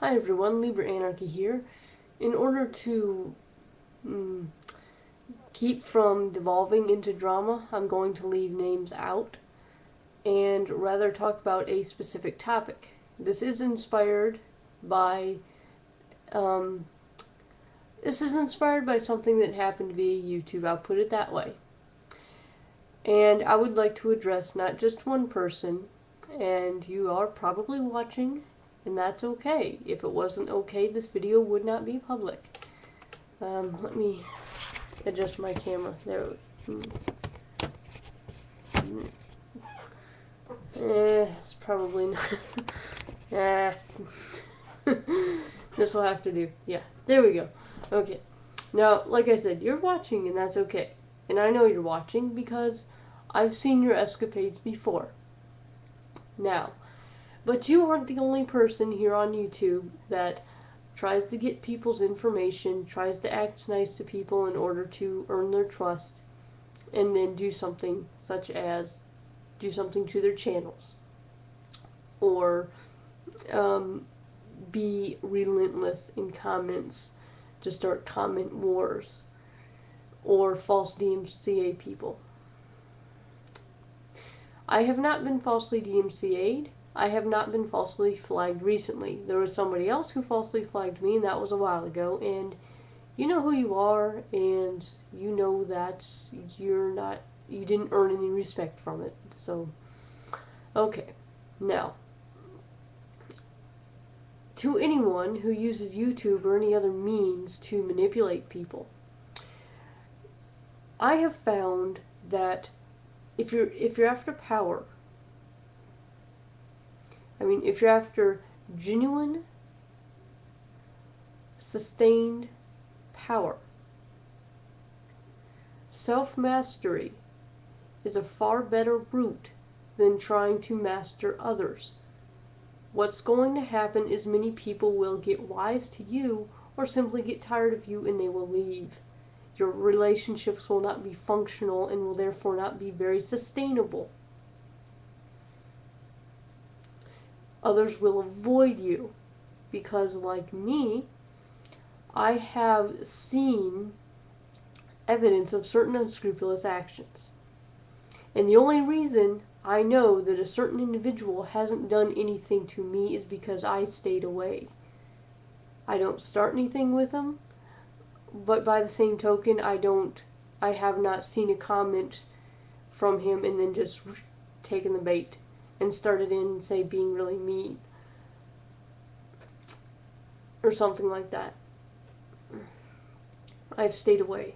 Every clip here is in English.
Hi everyone, Libra Anarchy here. In order to keep from devolving into drama, I'm going to leave names out and rather talk about a specific topic. This is inspired by um, something that happened via YouTube. I'll put it that way. And I would like to address not just one person, and you are probably watching, and that's okay. If it wasn't okay, this video would not be public. Let me adjust my camera. There. It's probably not. This will have to do. Yeah, there we go. Okay. Now, like I said, you're watching, and that's okay. And I know you're watching because I've seen your escapades before. Now, but you aren't the only person here on YouTube that tries to get people's information, tries to act nice to people in order to earn their trust, and then do something such as do something to their channels, or be relentless in comments, to start comment wars, or false DMCA people. I have not been falsely DMCA'd. I have not been falsely flagged recently. There was somebody else who falsely flagged me, and that was a while ago, and you know who you are, and you know that you didn't earn any respect from it. So, okay. Now, to anyone who uses YouTube or any other means to manipulate people, I have found that if you're after power, if you're after genuine, sustained power, self-mastery is a far better route than trying to master others. What's going to happen is many people will get wise to you or simply get tired of you and they will leave. Your relationships will not be functional and will therefore not be very sustainable. Others will avoid you because, like me, I have seen evidence of certain unscrupulous actions. And the only reason I know that a certain individual hasn't done anything to me is because I stayed away. I don't start anything with them, but by the same token, I have not seen a comment from him and then just taken the bait and started in, say, being really mean or something like that. I've stayed away.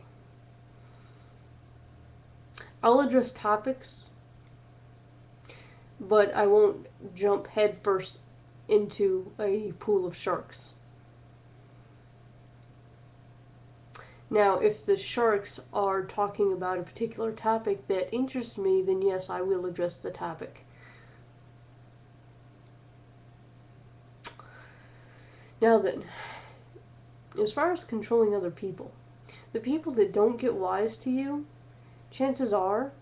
I'll address topics, but I won't jump headfirst into a pool of sharks. Now, if the sharks are talking about a particular topic that interests me, then yes, I will address the topic. Now then, as far as controlling other people, the people that don't get wise to you, chances are,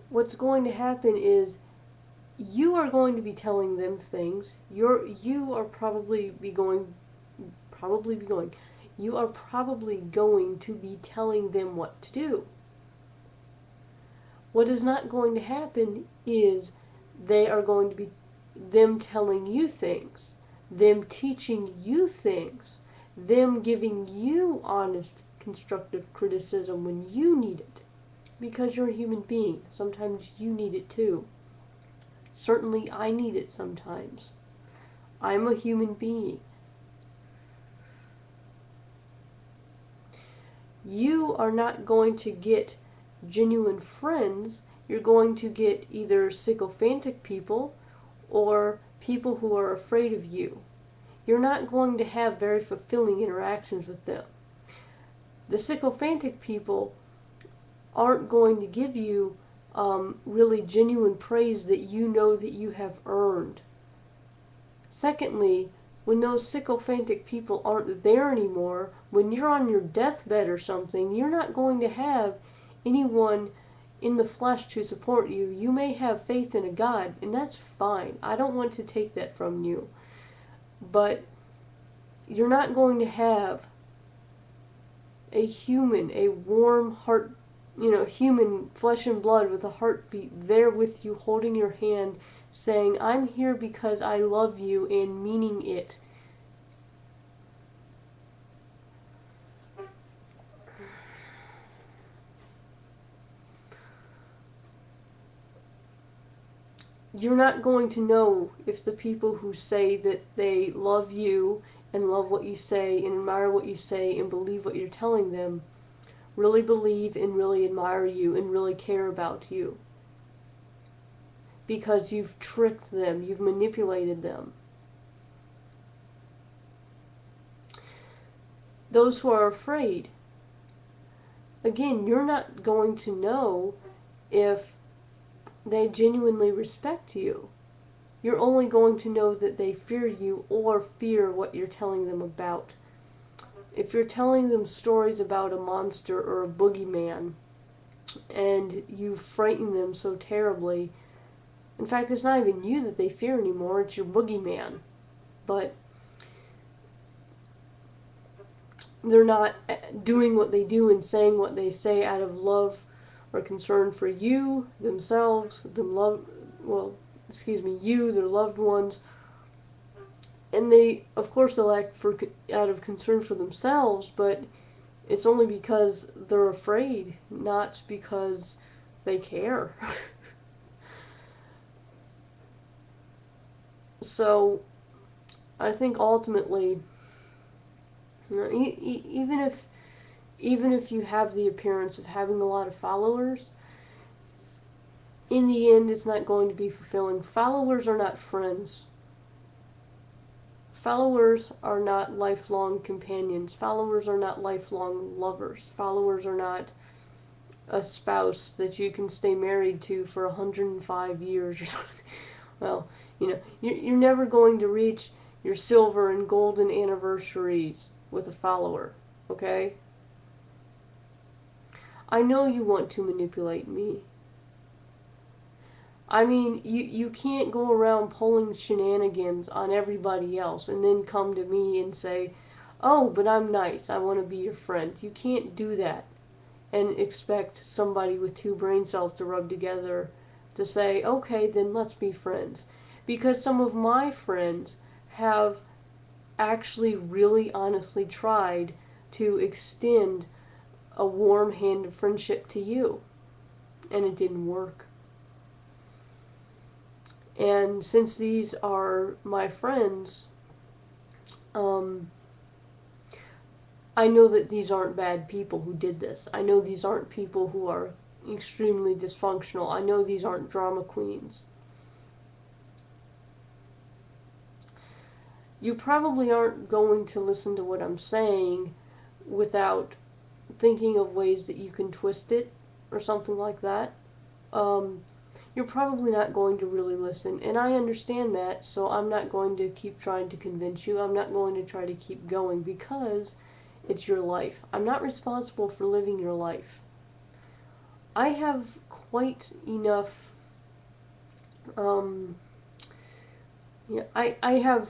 what's going to happen is you are going to be telling them things. You are probably going to be telling them what to do. What is not going to happen is they are going to be them telling you things, them teaching you things, them giving you honest, constructive criticism when you need it. Because you're a human being. Sometimes you need it too. Certainly I need it sometimes. I'm a human being. You are not going to get genuine friends. You're going to get either sycophantic people or people who are afraid of you. You're not going to have very fulfilling interactions with them. The sycophantic people aren't going to give you really genuine praise that you know that you have earned. Secondly, when those sycophantic people aren't there anymore, when you're on your deathbed or something, you're not going to have anyone in the flesh to support you. You may have faith in a God, and that's fine. I don't want to take that from you. But you're not going to have a human, a warm heart, human flesh and blood with a heartbeat there with you, holding your hand, saying, I'm here because I love you, and meaning it. You're not going to know if the people who say that they love you and love what you say and admire what you say and believe what you're telling them really believe and really admire you and really care about you. Because you've tricked them, you've manipulated them. Those who are afraid, again, you're not going to know if they genuinely respect you. You're only going to know that they fear you or fear what you're telling them about. If you're telling them stories about a monster or a boogeyman, and you frighten them so terribly, in fact, it's not even you that they fear anymore, it's your boogeyman. But they're not doing what they do and saying what they say out of love or concern for you, themselves, you, their loved ones. And they, of course, they'll act out of concern for themselves, but it's only because they're afraid, not because they care. So, I think ultimately, even if you have the appearance of having a lot of followers, in the end, it's not going to be fulfilling. Followers are not friends. Followers are not lifelong companions. Followers are not lifelong lovers. Followers are not a spouse that you can stay married to for 105 years or something. Well, you're never going to reach your silver and golden anniversaries with a follower, okay? I know you want to manipulate me. I mean, you can't go around pulling shenanigans on everybody else and then come to me and say, oh, but I'm nice, I want to be your friend. You can't do that and expect somebody with two brain cells to rub together to say, okay, then let's be friends. Because some of my friends have actually really honestly tried to extend a warm hand of friendship to you, and it didn't work. And since these are my friends, I know that these aren't bad people who did this. I know these aren't people who are extremely dysfunctional. I know these aren't drama queens. You probably aren't going to listen to what I'm saying without thinking of ways that you can twist it or something like that. You're probably not going to really listen, and I understand that, so I'm not going to keep trying to convince you. I'm not going to try to keep going because it's your life. I'm not responsible for living your life. I have quite enough, I have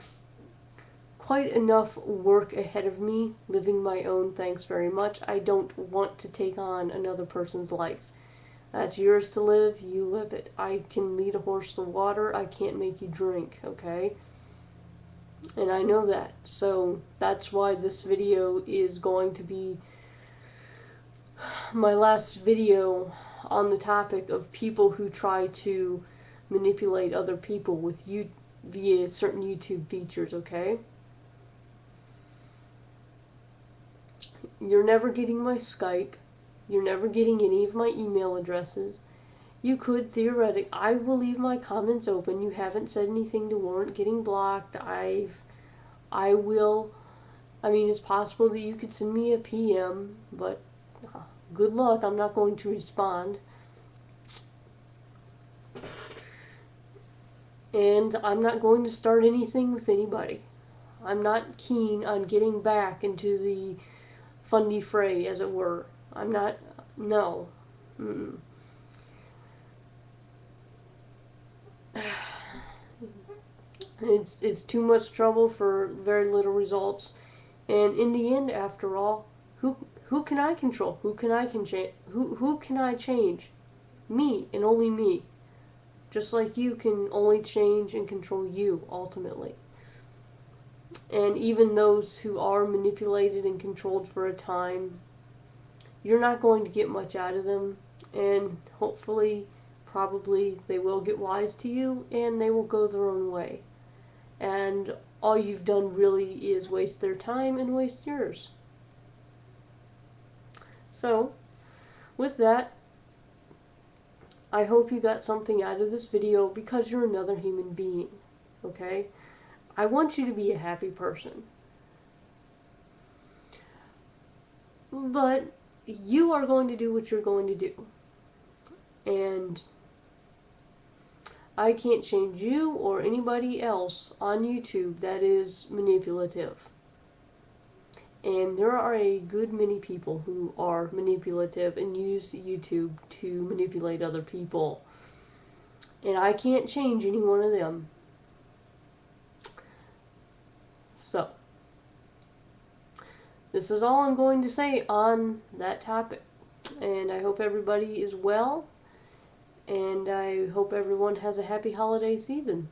quite enough work ahead of me living my own, thanks very much. I don't want to take on another person's life. That's yours to live, you live it. I can lead a horse to water, I can't make you drink, okay? And I know that. So that's why this video is going to be my last video on the topic of people who try to manipulate other people with you via certain YouTube features, okay? You're never getting my Skype. You're never getting any of my email addresses. You could theoretically, I will leave my comments open. You haven't said anything to warrant getting blocked. I will, it's possible that you could send me a PM, but good luck, I'm not going to respond. And I'm not going to start anything with anybody. I'm not keen on getting back into the fundy fray, as it were. I'm not, no. It's too much trouble for very little results. And in the end, after all, who can I control? Who can I change? Me, and only me. Just like you can only change and control you ultimately. And even those who are manipulated and controlled for a time, you're not going to get much out of them, and hopefully, probably, they will get wise to you and they will go their own way. And all you've done really is waste their time and waste yours. So, with that, I hope you got something out of this video because you're another human being, okay? I want you to be a happy person. But you are going to do what you're going to do. And I can't change you or anybody else on YouTube that is manipulative. And there are a good many people who are manipulative and use YouTube to manipulate other people. And I can't change any one of them. So, this is all I'm going to say on that topic. And I hope everybody is well. And I hope everyone has a happy holiday season.